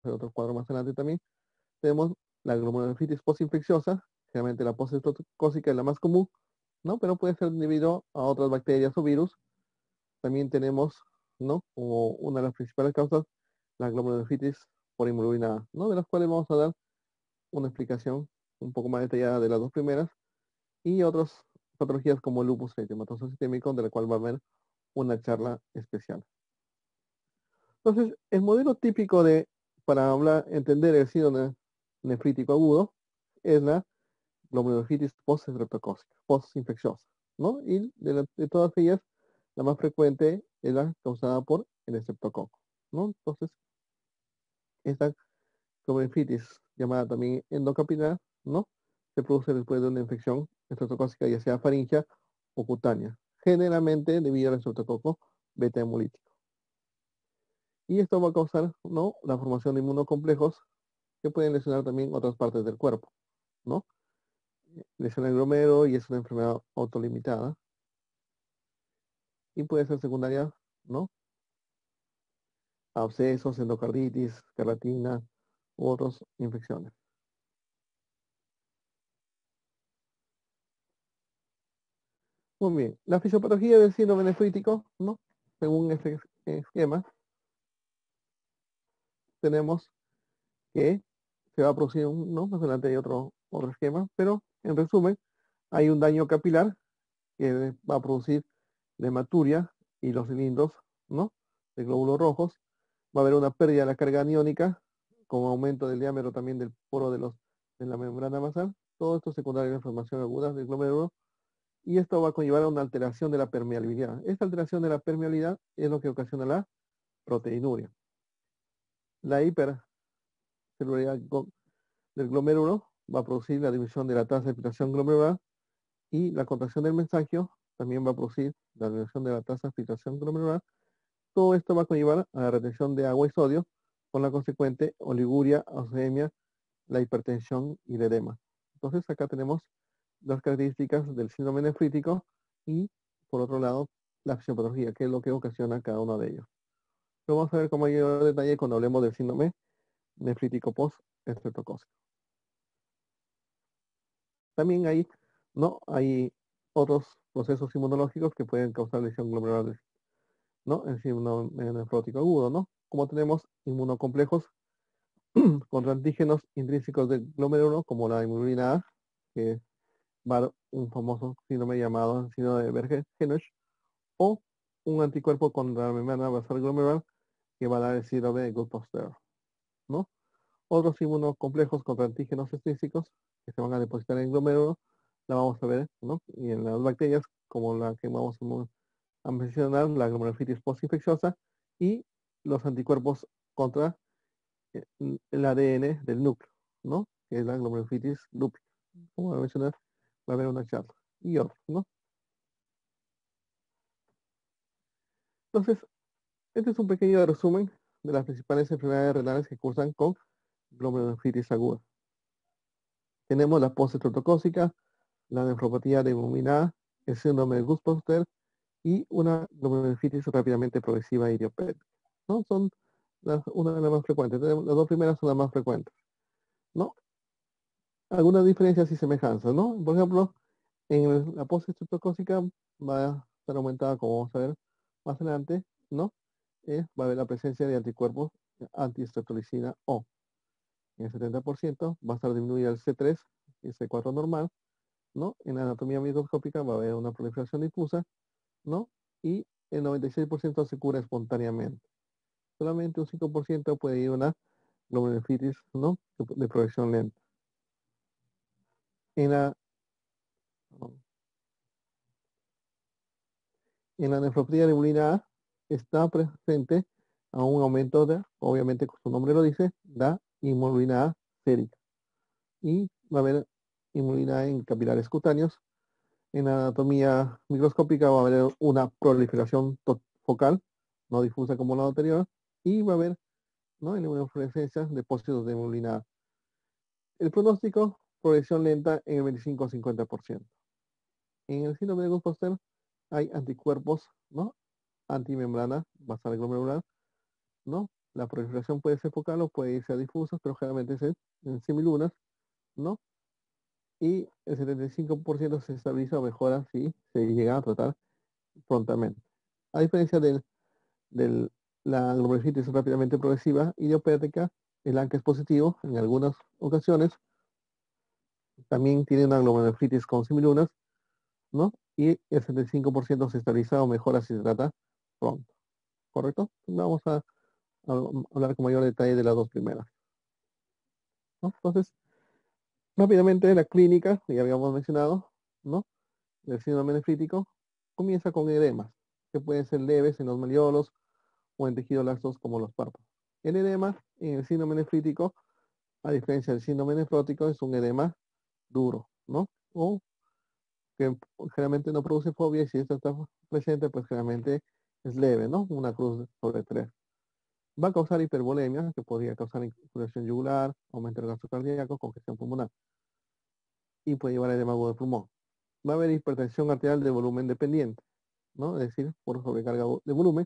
en otro cuadro más adelante también, tenemos la glomerulonefritis postinfecciosa, generalmente la postestreptocócica es la más común, ¿no? Pero puede ser debido a otras bacterias o virus. También tenemos, ¿no? Como una de las principales causas, la glomerulonefritis por hemoglobina A, ¿no? De las cuales vamos a dar una explicación un poco más detallada de las dos primeras y otras patologías como el lupus eritematoso sistémico, de la cual va a haber una charla especial. Entonces, el modelo típico para hablar, entender el síndrome nefrítico agudo es la glomerulonefritis post-estreptocócica, post-infecciosa, ¿no? Y de todas ellas, la más frecuente es la causada por el estreptococo, ¿no? Entonces, esta glomerulonefritis, llamada también endocapilar, ¿no? Se produce después de una infección estreptocócica, ya sea faríngea o cutánea, generalmente debido al estreptococo beta hemolítico. Y esto va a causar, ¿no? La formación de inmunocomplejos que pueden lesionar también otras partes del cuerpo, ¿no? Lesiona el glomero y es una enfermedad autolimitada y puede ser secundaria, ¿no? Abscesos, endocarditis, escarlatina u otras infecciones. Muy bien, la fisiopatología del síndrome nefrítico, ¿no? Según este esquema, tenemos que se va a producir ¿no? Más adelante hay otro esquema, pero en resumen, hay un daño capilar que va a producir la hematuria y los cilindros, ¿no? De glóbulos rojos. Va a haber una pérdida de la carga aniónica, con aumento del diámetro también del poro de la membrana basal. Todo esto secundario a la inflamación aguda del glomérulo. Y esto va a conllevar a una alteración de la permeabilidad. Esta alteración de la permeabilidad es lo que ocasiona la proteinuria. La hipercelularidad del glomérulo va a producir la disminución de la tasa de filtración glomerular y la contracción del mensaje también va a producir la disminución de la tasa de filtración glomerular. Todo esto va a conllevar a la retención de agua y sodio con la consecuente oliguria, oxemia, la hipertensión y el edema. Entonces acá tenemos las características del síndrome nefrítico y por otro lado la fisiopatología, que es lo que ocasiona cada uno de ellos. Lo vamos a ver con mayor detalle cuando hablemos del síndrome nefrítico post-estreptocócico. También hay otros procesos inmunológicos que pueden causar lesión glomerular, ¿no? El síndrome nefrótico agudo, ¿no? Como tenemos inmunocomplejos contra antígenos intrínsecos del glomérulo, como la inmunina A, que va a dar un famoso síndrome llamado síndrome de Bergen-Henoch, o un anticuerpo contra la membrana basal glomerular, que va a dar el síndrome de Goodposter, ¿no? Otros inmunocomplejos contra antígenos extrínsecos que se van a depositar en el glomérulo, la vamos a ver, ¿no? Y en las bacterias, como la que vamos a mencionar, la glomerulonefritis postinfecciosa, y los anticuerpos contra el ADN del núcleo, ¿no? Que es la glomerulonefritis lúpica. Como voy a mencionar, va a haber una charla. Y otros, ¿no? Entonces, este es un pequeño resumen de las principales enfermedades renales que cursan con glomerulonefritis aguda. Tenemos la postestreptocócica, la nefropatía de hemoglobina, el síndrome de Gutt-Bostrom y una glomerulonefritis rápidamente progresiva idiopática, ¿no? Son una de las más frecuentes. Las dos primeras son las más frecuentes, ¿no? Algunas diferencias y semejanzas, ¿no? Por ejemplo, en la postestreptocócica va a estar aumentada, como vamos a ver más adelante, ¿no? Va a haber la presencia de anticuerpos anti-streptolicina O. En el 70% va a estar disminuida el C3 y el C4 normal, ¿no? En la anatomía microscópica va a haber una proliferación difusa, ¿no? Y el 96% se cura espontáneamente. Solamente un 5% puede ir a una glomerulonefritis, ¿no? De progresión lenta. En la, en la nefropatía de hemoglobina A está presente a un aumento de, obviamente, como su nombre lo dice, la hemoglobina A sérica. Y va a haber hemoglobina A en capilares cutáneos. En la anatomía microscópica va a haber una proliferación focal, no difusa como la anterior, y va a haber, ¿no? En la inmunofluorescencia depósitos de hemoglobina A. El pronóstico, progresión lenta en el 25 a 50%. En el síndrome de Gauss-Foster hay anticuerpos, ¿no? Antimembrana basal glomerular, ¿no? La proliferación puede ser focal o puede irse a difusas, pero generalmente es en semilunas, ¿no? Y el 75% se estabiliza o mejora si se llega a tratar prontamente. A diferencia de la glomerulitis rápidamente progresiva idiopátrica, el ANCA es positivo en algunas ocasiones, también tiene una glomerulitis con semilunas, ¿no? Y el 75% se estabiliza o mejora si se trata pronto, ¿correcto? Vamos a hablar con mayor detalle de las dos primeras, ¿no? Entonces, rápidamente la clínica, ya habíamos mencionado, ¿no? El síndrome nefrítico comienza con edemas, que pueden ser leves en los malleolos o en tejidos laxos como los párpados. El edema en el síndrome nefrítico, a diferencia del síndrome nefrótico, es un edema duro, ¿no? O que generalmente no produce fobia y si esto está presente, pues generalmente es leve, ¿no? Una cruz sobre 3. Va a causar hipervolemia, que podría causar inflamación yugular, aumento del gasto cardíaco, congestión pulmonar y puede llevar a edema agudo de pulmón. Va a haber hipertensión arterial de volumen dependiente, ¿no? Es decir, por sobrecarga de volumen,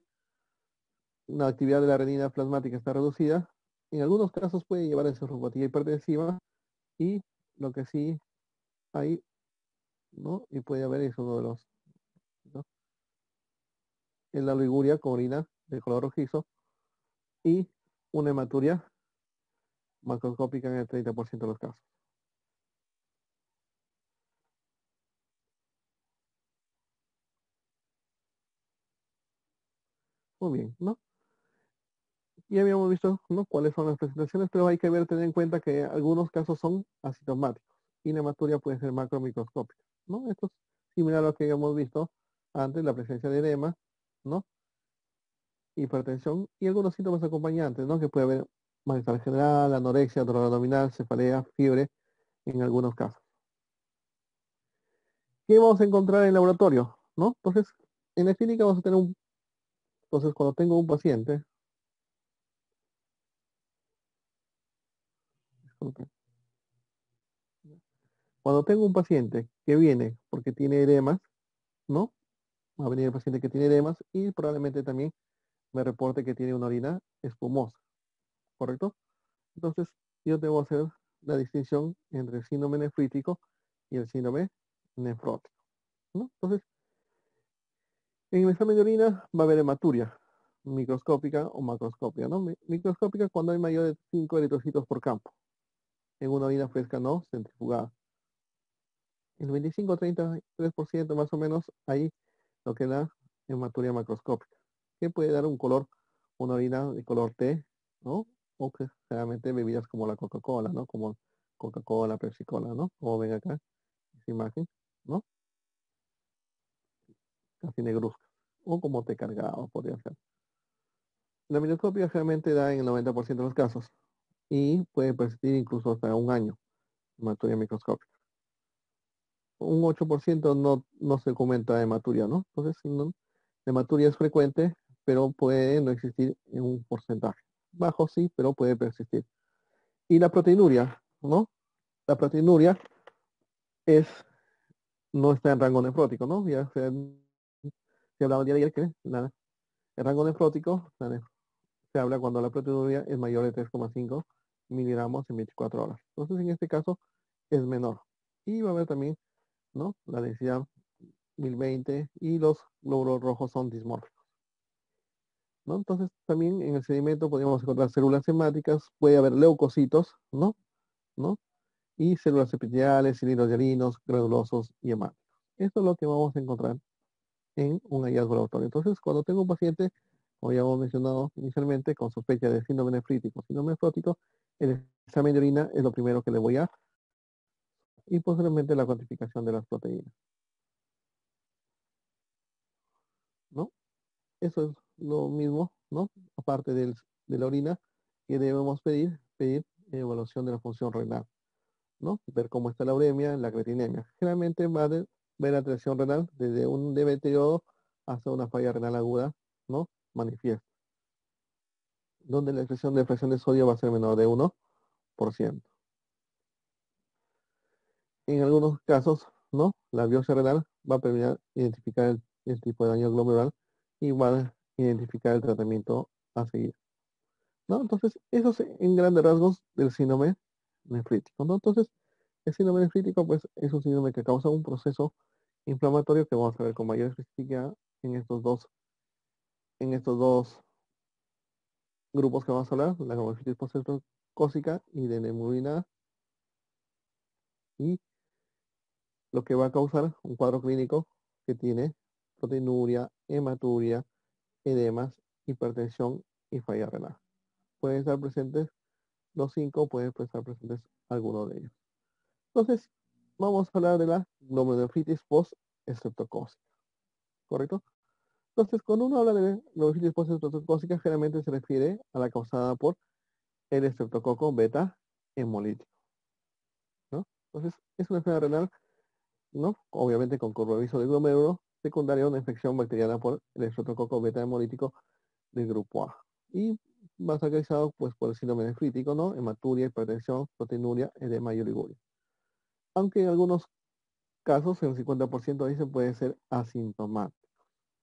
la actividad de la renina plasmática está reducida. En algunos casos puede llevar a encefalopatía hipertensiva y lo que sí hay, ¿no? Y puede haber, es uno de los, ¿no? Es la oliguria con orina de color rojizo y una hematuria macroscópica en el 30% de los casos. Muy bien, ¿no? Ya habíamos visto, ¿no? Cuáles son las presentaciones, pero hay que tener en cuenta que algunos casos son asintomáticos y la hematuria puede ser macromicroscópica, ¿no? Esto es similar a lo que habíamos visto antes, la presencia de edema, ¿no? Hipertensión y algunos síntomas acompañantes, ¿no? Que puede haber malestar general, anorexia, dolor abdominal, cefalea, fiebre, en algunos casos. ¿Qué vamos a encontrar en el laboratorio? ¿No? Entonces, en la clínica vamos a tener entonces cuando tengo un paciente, disculpe, cuando tengo un paciente que viene porque tiene edemas, ¿no? Va a venir el paciente que tiene edemas y probablemente también me reporte que tiene una orina espumosa, ¿correcto? Entonces, yo debo hacer la distinción entre el síndrome nefrítico y el síndrome nefrótico, ¿no? Entonces, en el examen de orina va a haber hematuria, microscópica o macroscópica, ¿no? Microscópica cuando hay mayor de 5 eritrocitos por campo, en una orina fresca no centrifugada. El 25-33% más o menos ahí lo que es la hematuria macroscópica, que puede dar un color, una orina de color té, ¿no? O que generalmente bebidas como la Coca-Cola, ¿no? Como Coca-Cola, Pepsi-Cola, ¿no? Como ven acá, esa imagen, ¿no? Casi negruzca. O como té cargado, podría ser. La microscopia generalmente da en el 90% de los casos y puede persistir incluso hasta un año, hematuria microscópica. Un 8% no se comenta hematuria, ¿no? Entonces, no, la hematuria es frecuente, pero puede no existir en un porcentaje. Bajo sí, pero puede persistir. Y la proteinuria, ¿no? La proteinuria es, no está en rango nefrótico, ¿no? Ya se hablaba el día de ayer que el rango nefrótico se habla cuando la proteinuria es mayor de 3,5 miligramos en 24 horas. Entonces, en este caso, es menor. Y va a haber también, ¿no? La densidad 1020 y los glóbulos rojos son dismórficos, ¿no? Entonces, también en el sedimento podemos encontrar células hemáticas, puede haber leucocitos, ¿no? ¿No? Y células epiteliales, cilindros hialinos, granulosos y hemáticos. Esto es lo que vamos a encontrar en un hallazgo laboratorio. Entonces, cuando tengo un paciente, como ya hemos mencionado inicialmente, con sospecha de síndrome nefrítico, síndrome nefrótico, el examen de orina es lo primero que le voy a, y posteriormente la cuantificación de las proteínas, ¿no? Eso es lo mismo, ¿no? Aparte de la orina, que debemos pedir evaluación de la función renal, ¿no? Ver cómo está la uremia, la creatinemia. Generalmente va a ver la tensión renal desde un deterioro hasta una falla renal aguda, ¿no? Manifiesta, donde la expresión de fracción de sodio va a ser menor de 1%. En algunos casos, ¿no? La biopsia renal va a permitir identificar el tipo de daño glomerular y va a identificar el tratamiento a seguir. ¿no? Entonces, eso es en grandes rasgos del síndrome nefrítico, ¿no? Entonces, el síndrome nefrítico, pues, es un síndrome que causa un proceso inflamatorio que vamos a ver con mayor especificidad en estos dos grupos que vamos a hablar, la glomerulitis postestrocócica y de nemurina, y lo que va a causar un cuadro clínico que tiene proteinuria, hematuria, edemas, hipertensión y falla renal. Pueden estar presentes los cinco, pueden estar presentes alguno de ellos. Entonces, vamos a hablar de la glomerulonefritis post-estreptocócica, ¿correcto? Entonces, cuando uno habla de glomerulonefritis post-estreptocócica, generalmente se refiere a la causada por el estreptococo beta hemolítico, ¿no? Entonces, es una enfermedad renal, ¿no? Obviamente con compromiso de glomérulo, secundaria a una infección bacteriana por el estreptococo beta hemolítico del grupo A. Y más caracterizado pues, por el síndrome nefrítico, ¿no? Hematuria, hipertensión, proteinuria, edema y oliguria. Aunque en algunos casos, en el 50% ahí se puede ser asintomático,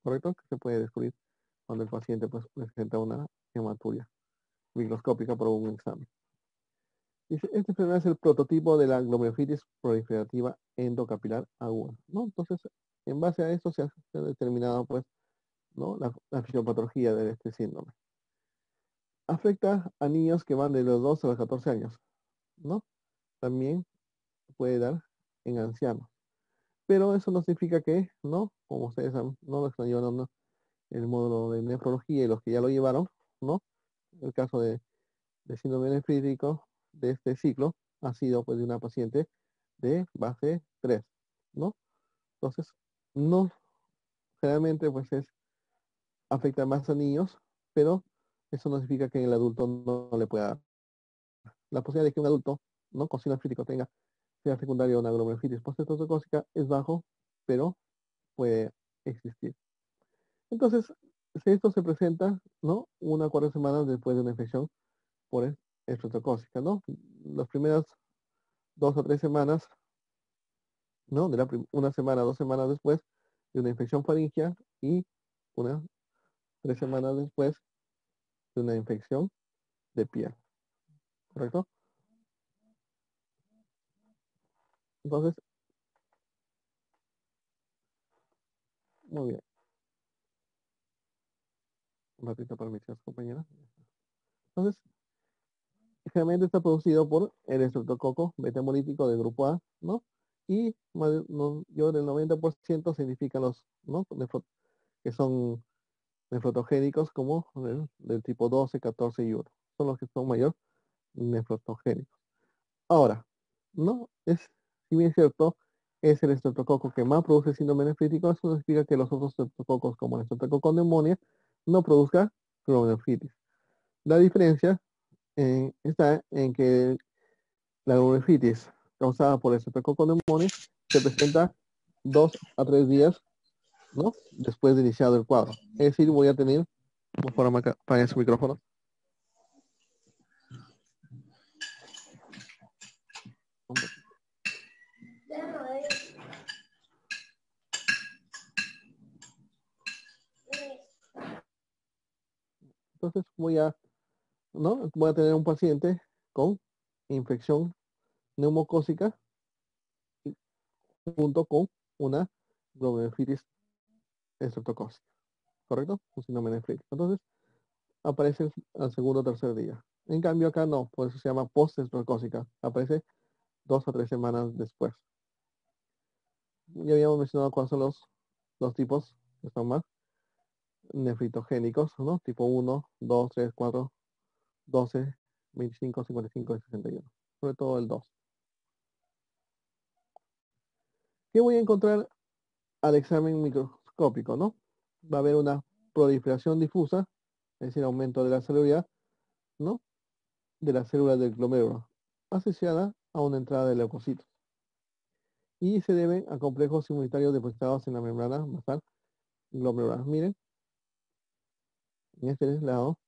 ¿correcto? Que se puede descubrir cuando el paciente pues, presenta una hematuria microscópica por un examen. Dice, esta enfermedad es el prototipo de la glomerulitis proliferativa endocapilar aguda, ¿no? Entonces, en base a esto se ha determinado, pues, ¿no? La fisiopatología de este síndrome. Afecta a niños que van de los 2 a los 14 años, ¿no? También puede dar en ancianos. Pero eso no significa que, ¿no? Como ustedes no lo están llevando, ¿no? El módulo de nefrología y los que ya lo llevaron, ¿no? El caso de síndrome nefrítico de este ciclo ha sido pues de una paciente de base 3, ¿no? Entonces, no, generalmente pues afecta más a niños, pero eso no significa que el adulto no le pueda dar. La posibilidad de que un adulto, ¿no? Con síndrome nefrítico sea secundario a una glomerulitis postestrocócica es bajo, pero puede existir. Entonces, si esto se presenta, ¿no? 1 a 4 semanas después de una infección por estreptocócica, ¿no? Las primeras 2 o 3 semanas, ¿no? Una semana, 2 semanas después de una infección faríngea y 3 semanas después de una infección de piel, ¿correcto? Entonces, muy bien. Un ratito para mis compañeras. Entonces, generalmente está producido por el estreptococo beta hemolítico del grupo A, ¿no? Y yo del 90% significan los, ¿no? Que son nefrotogénicos como del tipo 12, 14 y 1. Son los que son mayor nefrotogénicos. Ahora, ¿no? Si bien es cierto, es el estreptococo que más produce síndrome nefrítico, eso no significa que los otros estreptococos, como el estreptococo neumonía, no produzca glomerulitis. La diferencia está en que la glomerulitis causada por el estreptococo neumonía se presenta 2 a 3 días, ¿no? Después de iniciado el cuadro. Es decir, voy a tener, por favor, apague su micrófono. Entonces ¿no? Voy a tener un paciente con infección neumocócica junto con una glomerulitis estreptocócica, ¿correcto? Un síndrome nefrítico. Entonces, aparece al segundo o tercer día. En cambio, acá no, por eso se llama post-estreptocócica. Aparece 2 o 3 semanas después. Ya habíamos mencionado cuáles son los tipos que son más nefritogénicos, ¿no? Tipo 1, 2, 3, 4, 12, 25, 55 y 61. Sobre todo el 2. ¿Qué voy a encontrar al examen microscópico, no? Va a haber una proliferación difusa, es decir, aumento de la celularidad, ¿no? De las células del glomérulo, asociada a una entrada de leucocitos. Y se deben a complejos inmunitarios depositados en la membrana basal glomerular. Miren, en este lado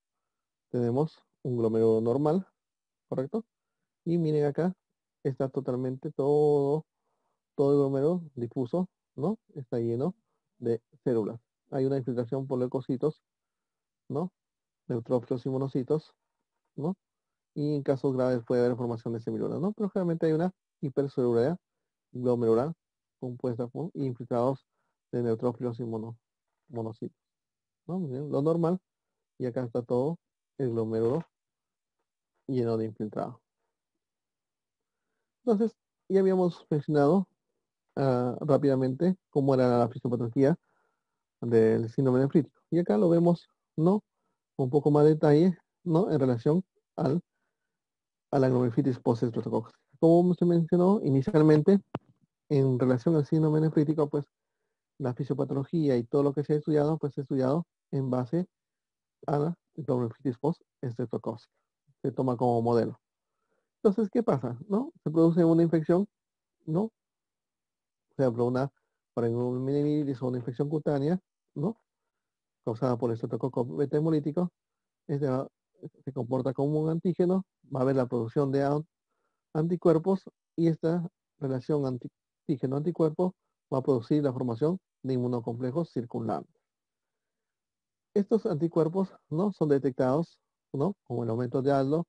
tenemos un glomérulo normal, ¿correcto? Y miren acá, está totalmente todo el glomérulo difuso, ¿no? Está lleno de células. Hay una infiltración por leucocitos, ¿no? Neutrófilos y monocitos, ¿no? Y en casos graves puede haber formación de semiluras, ¿no? Pero generalmente hay una hipercelularidad glomerular compuesta por infiltrados de neutrófilos y monocitos, ¿no? Miren, lo normal, y acá está todo el glomérulo lleno de infiltrados. Entonces, ya habíamos mencionado rápidamente cómo era la fisiopatología del síndrome nefrítico. Y acá lo vemos, ¿no? Un poco más de detalle, ¿no? En relación al, a la glomerulitis postestreptocócica. Como se mencionó inicialmente, en relación al síndrome nefrítico, pues la fisiopatología y todo lo que se ha estudiado, pues se ha estudiado en base a la glomerulitis postestreptocócica. Se toma como modelo. Entonces, ¿qué pasa? ¿No? Se produce una infección, ¿no? Por ejemplo, una parengomeningitis o una infección cutánea, ¿no? Causada por el estreptococo beta hemolítico. Este se comporta como un antígeno, va a haber la producción de anticuerpos y esta relación antígeno-anticuerpo va a producir la formación de inmunocomplejos circundantes. Estos anticuerpos, ¿no? Son detectados, ¿no? Como el aumento de ALDO,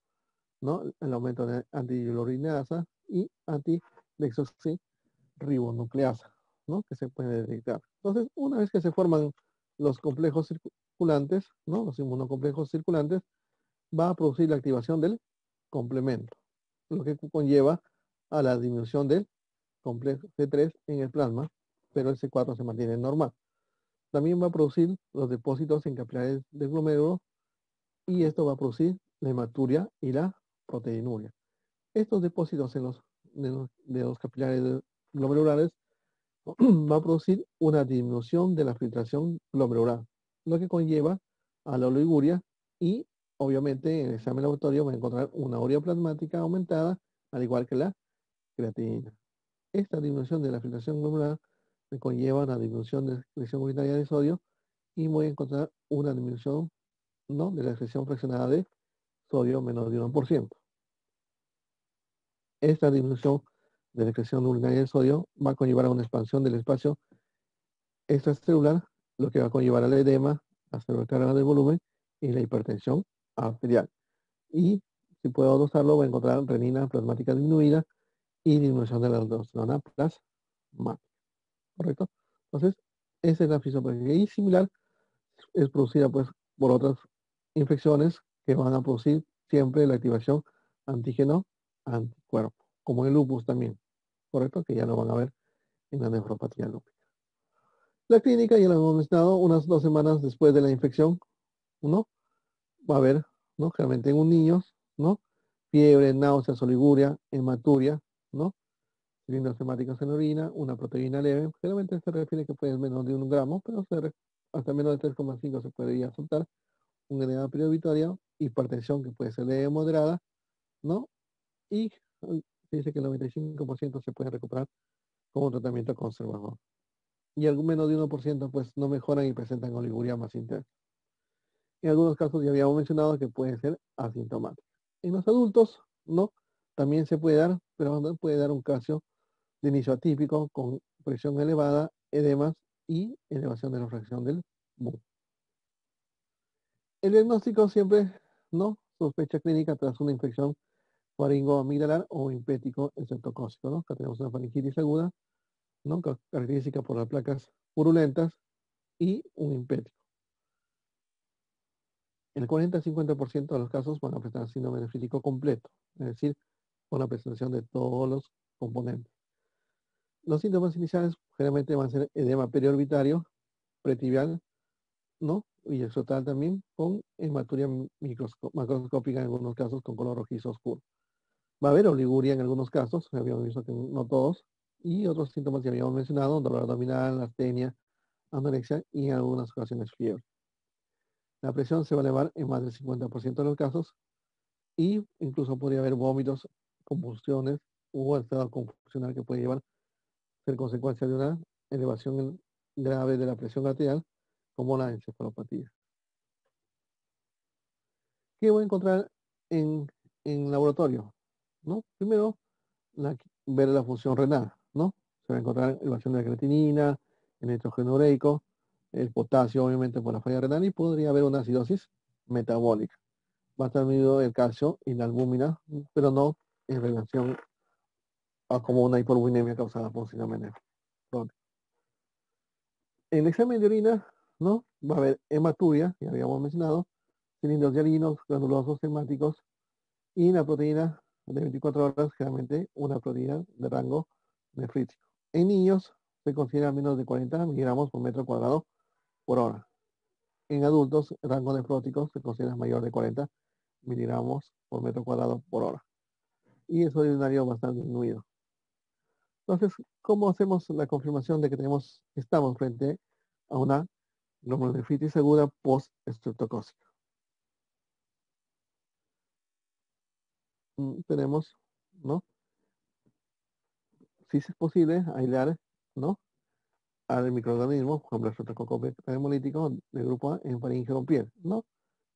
¿no? El aumento de antihyaluronidasa y antidexoxirribonucleasa, ¿no? Que se puede detectar. Entonces, una vez que se forman los complejos circulantes, ¿no? Los inmunocomplejos circulantes, va a producir la activación del complemento, lo que conlleva a la disminución del complejo C3 en el plasma, pero el C4 se mantiene normal. También va a producir los depósitos en capilares del glomérulo y esto va a producir la hematuria y la proteinuria. Estos depósitos en los capilares glomerulares va a producir una disminución de la filtración glomerular, lo que conlleva a la oliguria y obviamente en el examen laboratorio va a encontrar una urea plasmática aumentada, al igual que la creatinina. Esta disminución de la filtración glomerular me conlleva una disminución de la excreción urinaria de sodio y voy a encontrar una disminución, ¿no? De la excreción fraccionada de sodio menor de 1%. Esta disminución de la excreción urinaria de sodio va a conllevar a una expansión del espacio extracelular, lo que va a conllevar al edema, la sobrecarga del volumen y la hipertensión arterial. Y si puedo dosarlo, voy a encontrar renina plasmática disminuida y disminución de la aldosterona plasmática. ¿Correcto? Entonces, esa es la fisiopatología. Y similar es producida pues por otras infecciones que van a producir siempre la activación antígeno-anticuerpo, como el lupus también. ¿Correcto? Que ya lo van a ver en la nefropatía lúpica. La clínica ya la hemos mencionado, unas 2 semanas después de la infección, ¿no? Va a haber, ¿no? Generalmente en un niño, ¿no? Fiebre, náuseas, oliguria, hematuria, ¿no? Cilindros hemáticos en orina, una proteína leve. Generalmente se refiere que puede ser menos de 1 gramo, pero hasta menos de 3,5 se podría soltar. Un edema periovitario, hipertensión que puede ser leve moderada, ¿no? Y se dice que el 95% se puede recuperar con un tratamiento conservador. Y algo menos de 1% pues no mejoran y presentan oliguria más intensa. En algunos casos ya habíamos mencionado que puede ser asintomática. En los adultos, no, también se puede dar, pero no puede dar un caso de inicio atípico con presión elevada, edemas y elevación de la fracción del BUN. El diagnóstico siempre, no, sospecha clínica tras una infección faringoamigdalar o impético estreptocócico, ¿no? Acá tenemos una faringitis aguda, ¿no? Característica por las placas purulentas y un impético. El 40-50% de los casos van a presentar síndrome nefrítico completo, es decir, con la presentación de todos los componentes. Los síntomas iniciales generalmente van a ser edema periorbitario, pretibial, ¿no? Y exotal también, con hematuria macroscópica en algunos casos con color rojizo oscuro. Va a haber oliguria en algunos casos, habíamos visto que no todos, y otros síntomas que habíamos mencionado, dolor abdominal, astenia, anorexia y en algunas ocasiones fiebre. La presión se va a elevar en más del 50% de los casos y incluso podría haber vómitos, convulsiones o estado confusional que puede llevar a ser consecuencia de una elevación grave de la presión arterial como la encefalopatía. ¿Qué voy a encontrar en laboratorio? ¿No? Primero, ver la función renal, ¿no? Se va a encontrar elevación de la creatinina, el nitrógeno ureico, el potasio obviamente por la falla renal y podría haber una acidosis metabólica. va a estar medido el calcio y la albúmina, pero no en relación a como una hiporbuinemia causada por síndrome nefrótico. En el examen de orina, ¿no? Va a haber hematuria, ya habíamos mencionado, cilindros dialinos, granulosos, hemáticos, y la proteína de 24 horas, generalmente una proteína de rango nefrítico. En niños se considera menos de 40 miligramos por metro cuadrado por hora. En adultos, el rango nefrótico se considera mayor de 40 miligramos por metro cuadrado por hora. Y eso es un área bastante disminuido. Entonces, ¿cómo hacemos la confirmación de que estamos frente a una glomerulonefritis aguda post-estreptocócica? Tenemos, ¿no? Si es posible, aislar, ¿no? Al microorganismo, por ejemplo, el Streptococcus hemolítico del grupo A en faringe con piel, ¿no?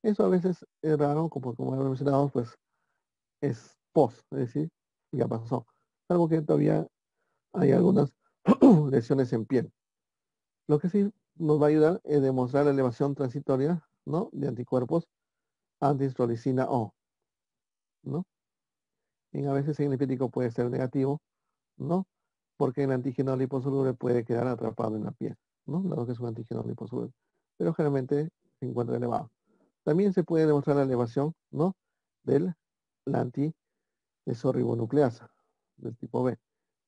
Eso a veces es raro, como hemos mencionado, pues es post, es decir, ya pasó. Algo que todavía hay algunas lesiones en piel. Lo que sí nos va a ayudar es demostrar la elevación transitoria, ¿no? De anticuerpos anti-estrolicina O, ¿no? Y a veces el significativo puede ser negativo, ¿no? Porque el antígeno liposoluble puede quedar atrapado en la piel, ¿no? Dado que es un antígeno liposoluble. Pero generalmente se encuentra elevado. También se puede demostrar la elevación, ¿no? Del la anti-desorribonucleasa del tipo B,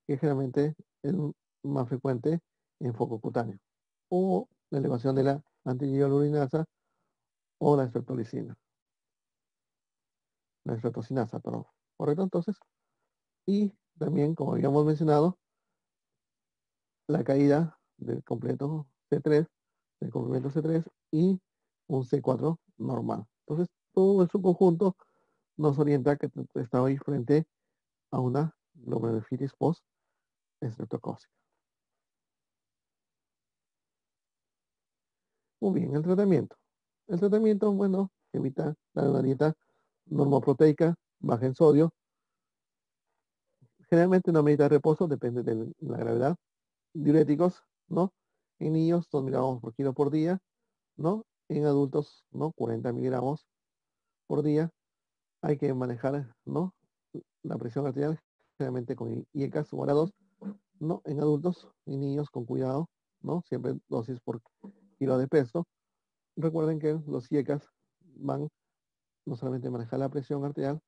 que generalmente es más frecuente en foco cutáneo. O la elevación de la antihialuronasa o la estreptolicina. La estreptocinasa, perdón. ¿Correcto? Entonces, y también, como habíamos mencionado, la caída del completo C3, del complemento C3 y un C4 normal. Entonces, todo en su conjunto nos orienta que está hoy frente a una glomerulonefritis post-estreptocócica. Muy bien, el tratamiento. El tratamiento, bueno, evita dar una dieta normoproteica, baja en sodio. Generalmente una medida de reposo, depende de la gravedad. Diuréticos, ¿no? En niños, 2 miligramos por kilo por día, ¿no? En adultos, ¿no? 40 miligramos por día. Hay que manejar, ¿no? La presión arterial, generalmente con IECAS o arados, ¿no? En adultos y niños con cuidado, ¿no? Siempre dosis por kilo de peso. Recuerden que los IECAS van no solamente a manejar la presión arterial,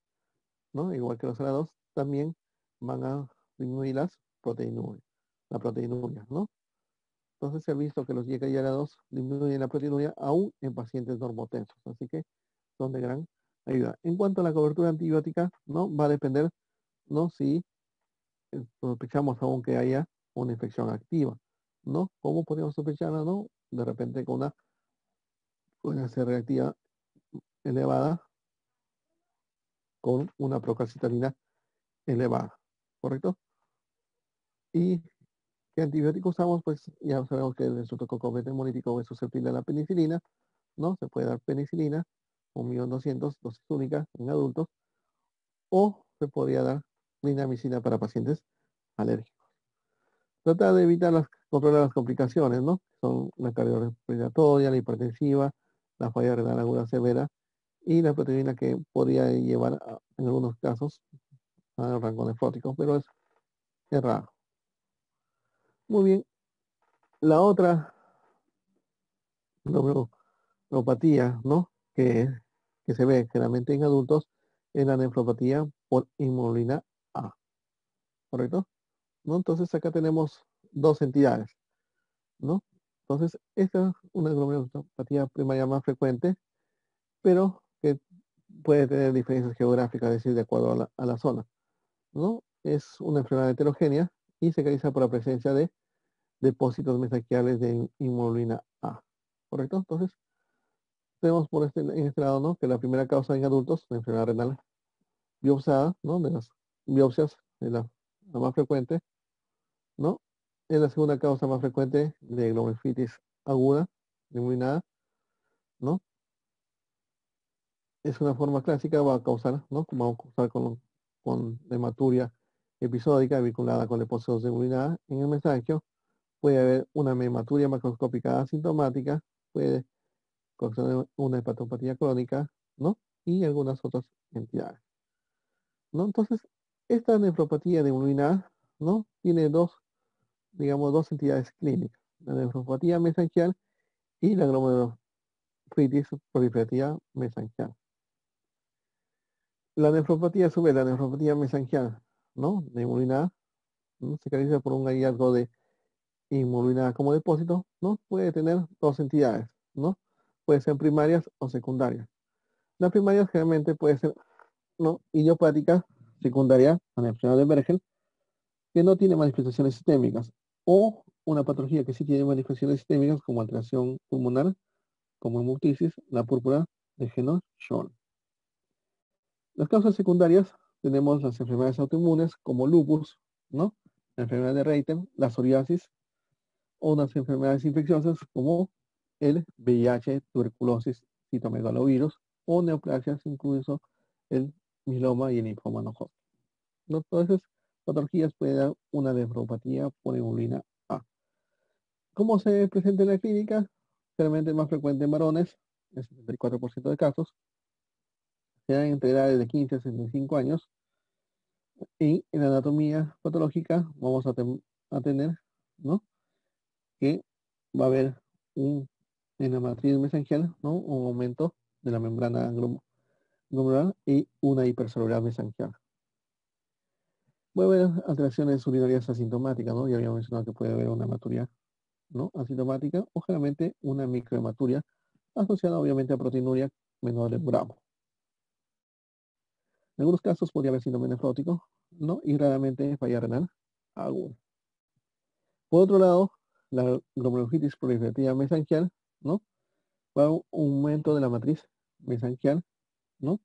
¿no? Igual que los arados, también van a disminuir la proteinuria, ¿no? Entonces se ha visto que los IECA y arados disminuyen la proteinuria aún en pacientes normotensos, así que son de gran ayuda. En cuanto a la cobertura antibiótica, ¿no? Va a depender, ¿no? Si sospechamos aún que haya una infección activa, ¿no? ¿Cómo podemos sospecharla, no? De repente con una C reactiva elevada con una procalcitonina elevada, ¿correcto? ¿Y qué antibiótico usamos? Pues ya sabemos que el estreptococcus hemolítico es susceptible a la penicilina, ¿no? Se puede dar penicilina, 1.200.000 dosis únicas en adultos, o se podría dar clindamicina para pacientes alérgicos. Trata de evitar controlar las complicaciones, ¿no? Son la cardiorrespiratoria, la hipertensiva, la falla renal aguda severa y la proteína que podría llevar en algunos casos al rango nefrótico, pero es raro. Muy bien, la otra neuropatía, ¿no? Que se ve generalmente en adultos es la nefropatía por inmunoglobulina A, ¿correcto? ¿No? Entonces acá tenemos dos entidades, ¿no? Entonces, esta es una glomerulopatía primaria más frecuente, pero que puede tener diferencias geográficas, es decir, de acuerdo a la zona, ¿no? Es una enfermedad heterogénea y se caracteriza por la presencia de depósitos mesanquiales de inmunoglobulina A, ¿correcto? Entonces, tenemos en este lado, ¿no? Que la primera causa en adultos, la enfermedad renal biopsiada, ¿no? De las biopsias, es la más frecuente, ¿no? Es la segunda causa más frecuente de glomerulitis aguda, inmulinada, ¿no? Es una forma clásica, va a causar, ¿no? Como va a causar con hematuria episódica vinculada con depósitos de inmulinada en el mesangio. Puede haber una hematuria macroscópica asintomática, puede causar una hepatopatía crónica, ¿no? y algunas otras entidades, ¿no? Entonces, esta nefropatía de hemoglobina A, ¿no? Tiene digamos, dos entidades clínicas, la nefropatía mesangial y la glomerulofritis proliferativa mesangial. La nefropatía, a su vez, la nefropatía mesangial, ¿no? De hemoglobina A, ¿no? Se caracteriza por un hallazgo de hemoglobina A como depósito, ¿no? Puede tener dos entidades, ¿no? Puede ser primarias o secundarias. Las primarias generalmente puede ser, ¿no? Idiopática, secundaria, a la enfermedad de Bergel, que no tiene manifestaciones sistémicas, o una patología que sí tiene manifestaciones sistémicas como alteración pulmonar, como hemoptisis, la púrpura de Henoch-Schönn. Las causas secundarias tenemos las enfermedades autoinmunes como lupus, ¿no? La enfermedad de Reiter, la psoriasis, o unas enfermedades infecciosas como el VIH, tuberculosis, citomegalovirus, o neoplasias, incluso el mieloma y el linfoma no Hodgkin. ¿No? Todas esas patologías pueden dar una nefropatía por hemoglobina A. ¿Cómo se presenta en la clínica? Generalmente más frecuente en varones, en el 74% de casos, se da entre edades de 15 a 65 años, y en la anatomía patológica vamos a tener, ¿no? Que va a haber en la matriz mesangial, ¿no? Un aumento de la membrana glomerular y una hipercelular mesangial. Puede haber alteraciones urinarias asintomáticas, ¿no? Ya había mencionado que puede haber una hematuria, ¿no? Asintomática o generalmente una microhematuria asociada obviamente a proteinuria menor de un gramo. En algunos casos podría haber síndrome nefrótico, ¿no? Y raramente falla renal aguda. Por otro lado, la glomerulitis proliferativa mesangial, ¿no? Va a un aumento de la matriz mesangial, ¿no?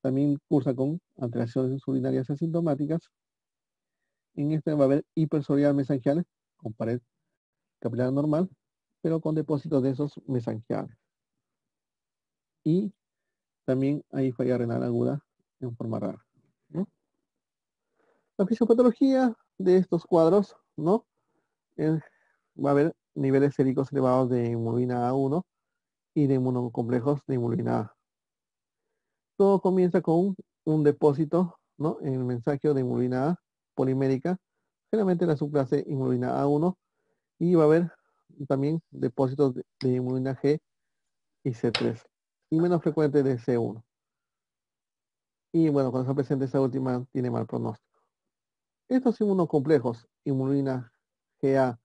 También cursa con alteraciones urinarias asintomáticas. En este va a haber hipersoria mesangial con pared capilar normal, pero con depósitos de esos mesangiales. Y también hay falla renal aguda en forma rara, ¿no? La fisiopatología de estos cuadros, ¿no? Va a haber niveles séricos elevados de hemoglobina A1 y de inmunocomplejos de hemoglobina A. Todo comienza con un depósito, ¿no? En el mensajero de hemoglobina A polimérica, generalmente la subclase hemoglobina A1, y va a haber también depósitos de hemoglobina G y C3, y menos frecuente de C1. Y bueno, cuando está presente esa última, tiene mal pronóstico. Estos inmunocomplejos, GA,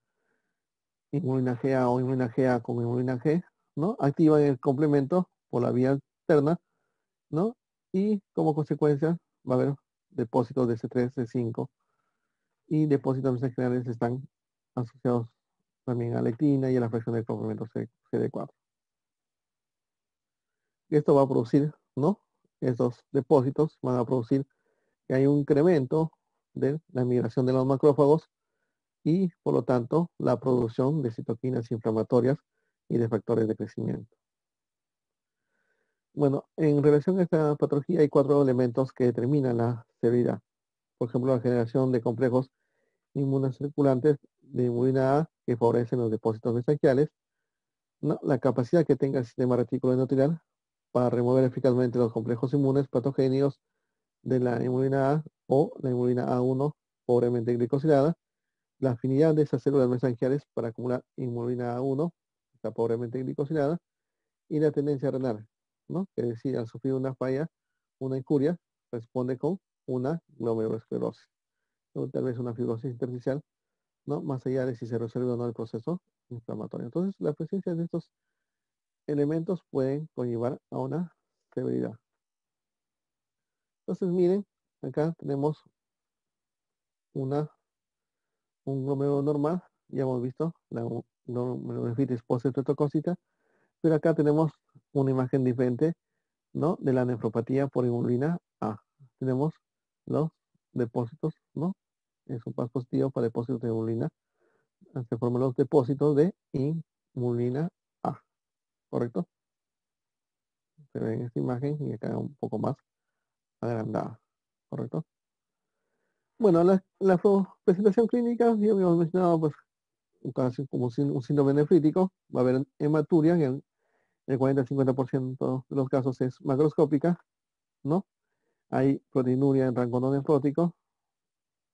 inmunina GA o inmunina GA con inmunina G, ¿no? Activan el complemento por la vía alterna, ¿no? Y como consecuencia va a haber depósitos de C3, C5, y depósitos generales están asociados también a lectina y a la fracción del complemento CD4. Esto va a producir, ¿no? Estos depósitos van a producir que hay un incremento de la migración de los macrófagos y, por lo tanto, la producción de citoquinas inflamatorias y de factores de crecimiento. Bueno, en relación a esta patología hay 4 elementos que determinan la severidad. Por ejemplo, la generación de complejos inmunocirculantes de hemoglobina A que favorecen los depósitos mesangiales, ¿no? La capacidad que tenga el sistema retículo endotelial para remover eficazmente los complejos inmunes patogénicos de la hemoglobina A o la hemoglobina A1 pobremente glicosilada, la afinidad de esas células mesangiales para acumular hemoglobina A1, está pobremente glicosilada, y la tendencia renal, ¿no? Que decir, al sufrir una falla, una incuria, responde con una glomerulosclerosis, o tal vez una fibrosis intersticial, ¿no? Más allá de si se resuelve o no el proceso inflamatorio. Entonces, la presencia de estos elementos pueden conllevar a una severidad. Entonces, miren, acá tenemos un glomérulo normal, ya hemos visto la glomerulonefritis postestreptocócica, pero acá tenemos una imagen diferente, ¿no? De la nefropatía por hemoglobina A. Tenemos los depósitos, ¿no? Es un paso positivo para depósitos de hemoglobina. Se forman los depósitos de hemoglobina A, ¿correcto? Se ve en esta imagen y acá un poco más agrandada, ¿correcto? Bueno, la presentación clínica, ya habíamos mencionado, pues, casi como un síndrome nefrítico, va a haber hematuria en el 40 al 50% de los casos es macroscópica, ¿no? Hay proteinuria en rango no nefrótico.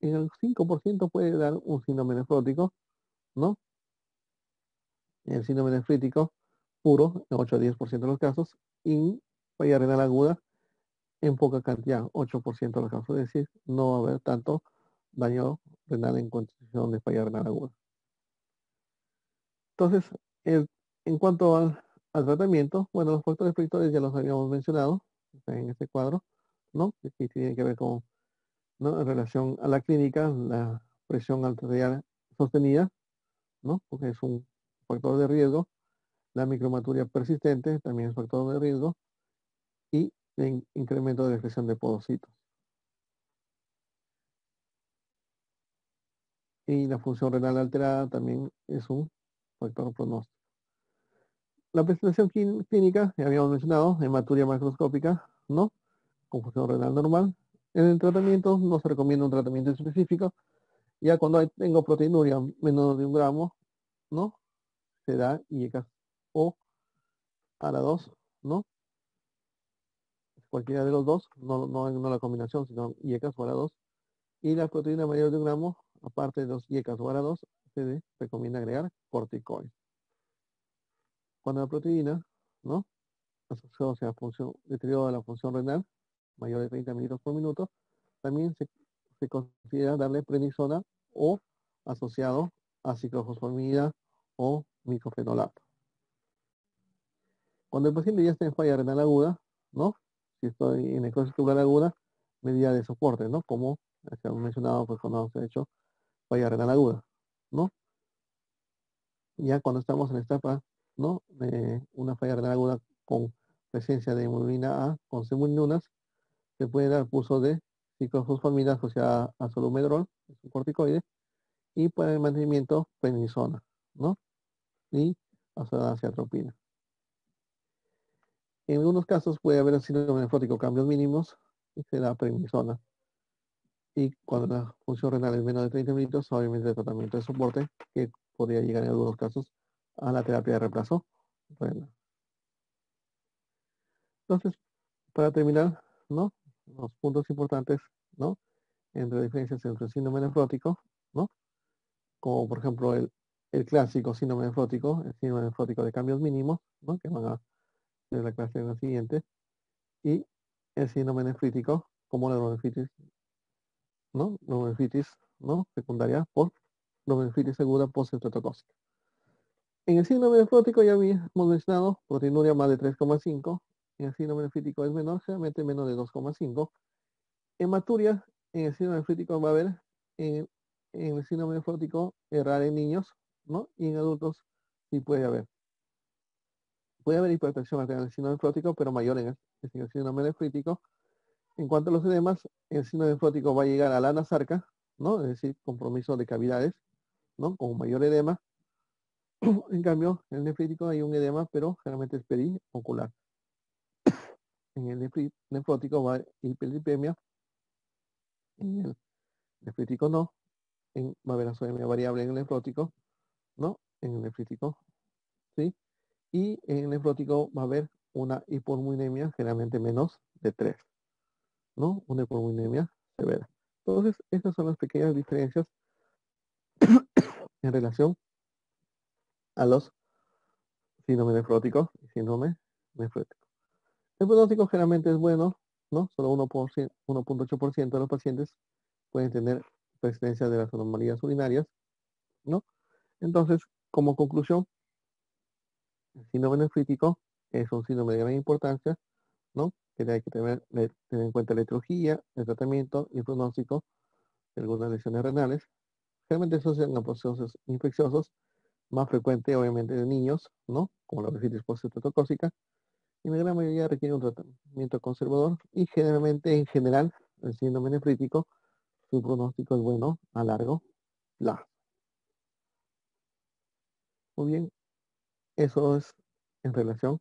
En el 5% puede dar un síndrome nefrótico, ¿no? El síndrome nefrítico puro, en 8 a 10% de los casos, y falla renal aguda en poca cantidad, 8% de los casos. Es decir, no va a haber tanto daño renal en condición de falla renal aguda. Entonces, en cuanto al tratamiento, bueno, los factores predictores ya los habíamos mencionado, están en este cuadro, ¿no? Que tienen que ver con, ¿no? En relación a la clínica, la presión arterial sostenida, ¿no? Porque es un factor de riesgo. La micromaturia persistente también es factor de riesgo. Y el incremento de la expresión de podocitos. Y la función renal alterada también es un factor pronóstico. La presentación clínica, ya habíamos mencionado, hematuria macroscópica, ¿no? Con función renal normal. En el tratamiento no se recomienda un tratamiento específico. Ya cuando tengo proteinuria menos de 1 gramo, ¿no? Se da IECAS o ARA2, ¿no? Cualquiera de los dos, no la combinación, sino IECAS o ARA2. Y la proteína mayor de 1 gramo, aparte de los IECAS o ARA2, se recomienda agregar corticoides. Cuando la proteína, ¿no? Asociado a función, deterioro de la función renal, mayor de 30 mililitros por minuto, también se considera darle prednisona o asociado a ciclofosfamida o micofenolato. Cuando el paciente ya está en falla renal aguda, ¿no? Si estoy en necrosis tubular aguda, medida de soporte, ¿no? Como se ha mencionado, pues cuando se ha hecho falla renal aguda, ¿no? Ya cuando estamos en esta etapa, ¿no? Una falla renal aguda con presencia de hemoglobina A con semuninas, se puede dar uso de ciclofosfamida asociada a solumedrol, es un corticoide, y para el mantenimiento prednisona, ¿no? Y asociada a ciatropina. En algunos casos puede haber síndrome nefrótico cambios mínimos y se da prednisona. Y cuando la función renal es menos de 30 minutos, obviamente el tratamiento de soporte, que podría llegar en algunos casos a la terapia de reemplazo renal. Entonces, para terminar, ¿no? Los puntos importantes, ¿no? Entre diferencias entre el síndrome nefrótico, ¿no? Como por ejemplo el clásico síndrome nefrótico, el síndrome nefrótico de cambios mínimos, ¿no? Que van a ser la clase en la siguiente, y el síndrome nefrítico, como la glomerulonephritis, ¿no? Glomerulonephritis, ¿no? Secundaria por glomerulonephritis aguda postestreptocócica. En el síndrome nefrótico ya habíamos mencionado proteinuria más de 3,5. En el síndrome nefrítico es menor, generalmente menos de 2,5. Hematuria en el síndrome nefrítico va a haber en el síndrome nefrótico errar en niños, ¿no? Y en adultos sí puede haber. Puede haber hipertensión arterial en el síndrome nefrótico, pero mayor en el síndrome nefrítico. En cuanto a los edemas, el síndrome nefrótico va a llegar a la anasarca, ¿no? Es decir, compromiso de cavidades, ¿no? Con mayor edema. En cambio, en el nefrítico hay un edema, pero generalmente es periocular. En el nefrótico va a haber hiperlipemia, en el nefrítico no, va a haber azoemia variable en el nefrótico, ¿no? En el nefrítico, ¿sí? Y en el nefrótico va a haber una hipormuinemia, generalmente menos de 3, ¿no? Una hipormuinemia severa. Entonces, estas son las pequeñas diferencias en relación a los síndromes nefróticos y síndrome nefrótico. El pronóstico generalmente es bueno, ¿no? Solo 1.8% de los pacientes pueden tener presencia de las anomalías urinarias, ¿no? Entonces, como conclusión, el síndrome nefrítico es un síndrome de gran importancia, ¿no? Que hay que tener en cuenta la etiología, el tratamiento y el pronóstico de algunas lesiones renales. Generalmente asocian a procesos infecciosos, más frecuente obviamente de niños, ¿no? Como la nefritis postestreptocócica, y la gran mayoría requiere un tratamiento conservador y generalmente, en general, el síndrome nefrítico, su pronóstico es bueno a largo plazo. Muy bien, eso es en relación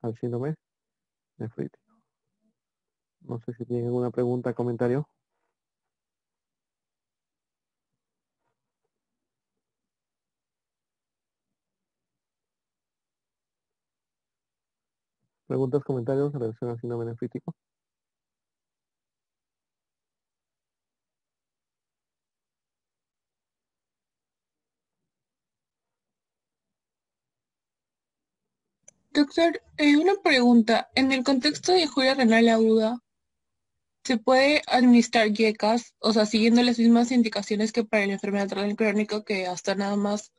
al síndrome nefrítico. No sé si tienen alguna pregunta, comentario. preguntas, comentarios en relación al síndrome nefrítico. Doctor, una pregunta. En el contexto de injuria renal aguda, ¿se puede administrar YECAS, o sea, siguiendo las mismas indicaciones que para la enfermedad renal crónica, que hasta nada más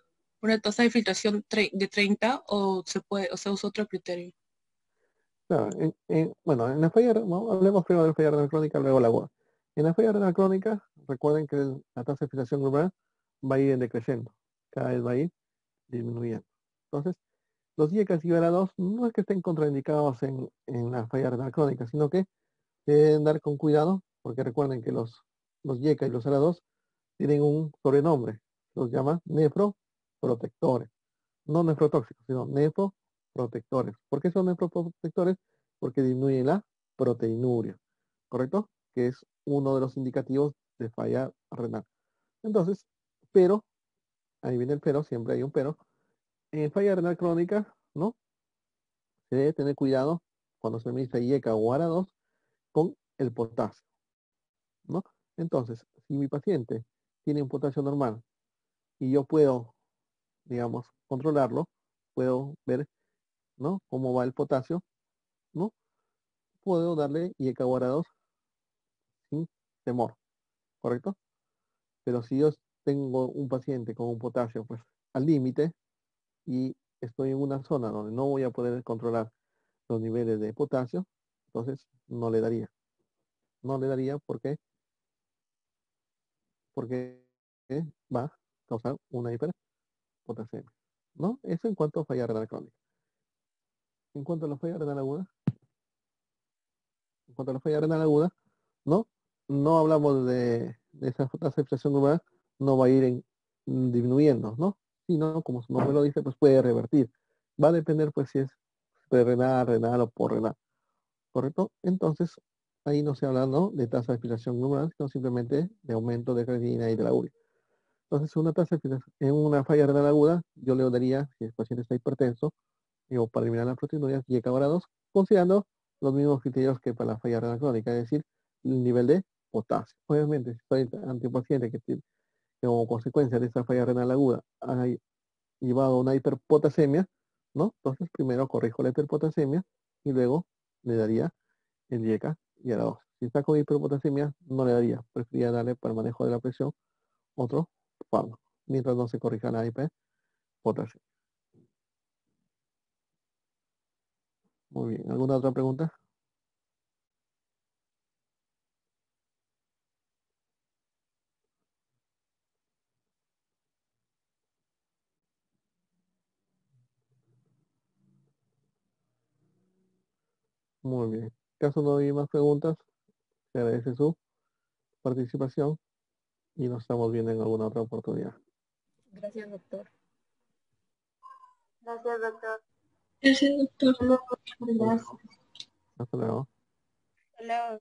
una tasa de filtración de 30, o se puede, o sea, usa otro criterio? Claro, bueno, en la falla, hablemos primero de la falla renal crónica, luego la aguda. En la falla renal crónica, recuerden que la tasa de filtración glomerular va a ir decreciendo, cada vez va a ir disminuyendo. Entonces, los IECAS y VRA2 no es que estén contraindicados en la falla renal crónica, sino que deben dar con cuidado, porque recuerden que los IECA y los VRA2 tienen un sobrenombre, los llama nefroprotectores, no nefrotóxicos, sino nefroprotectores. ¿Por qué son nefroprotectores? Porque disminuyen la proteinuria, ¿correcto? Que es uno de los indicativos de falla renal. Entonces, pero, ahí viene el pero, siempre hay un pero, en falla renal crónica, ¿no? Se debe tener cuidado cuando se administra IECA o ARA2 con el potasio, ¿no? Entonces, si mi paciente tiene un potasio normal y yo puedo, digamos, controlarlo, puedo ver, ¿no? Cómo va el potasio, ¿no? Puedo darle IECA o ARA2 sin temor, ¿correcto? Pero si yo tengo un paciente con un potasio, pues, al límite y estoy en una zona donde no voy a poder controlar los niveles de potasio, entonces no le daría. No le daría porque va a causar una hiperpotasemia, ¿no? Eso en cuanto a falla renal crónica. En cuanto a la falla renal aguda, en cuanto a la falla renal aguda, ¿no? No hablamos de esa tasa de filtración glomerular, no va a ir disminuyendo, ¿no? Sino, como su nombre lo dice, pues puede revertir. Va a depender, pues, si es prerenal, renal o porrenal, ¿correcto? Entonces, ahí no se habla, ¿no? De tasa de filtración glomerular, sino simplemente de aumento de creatinina y de la urea. Entonces, una tasa en una falla renal aguda, yo le daría, si el paciente está hipertenso, digo, para eliminar la proteinuria, y grados, considerando los mismos criterios que para la falla renal crónica, es decir, el nivel de potasio. Obviamente, si estoy ante un paciente que como consecuencia de esta falla renal aguda ha llevado a una hiperpotasemia, ¿no? Entonces, primero corrijo la hiperpotasemia y luego le daría el IECA y a la 2. Si está con hiperpotasemia, no le daría. Preferiría darle para el manejo de la presión otro fármaco, mientras no se corrija la hiperpotasemia. Muy bien. ¿Alguna otra pregunta? Muy bien. En caso no hay más preguntas, se agradece su participación y nos estamos viendo en alguna otra oportunidad. Gracias, doctor. Gracias, doctor. Gracias, doctor. Hasta luego. Gracias. Hasta luego. Hasta luego.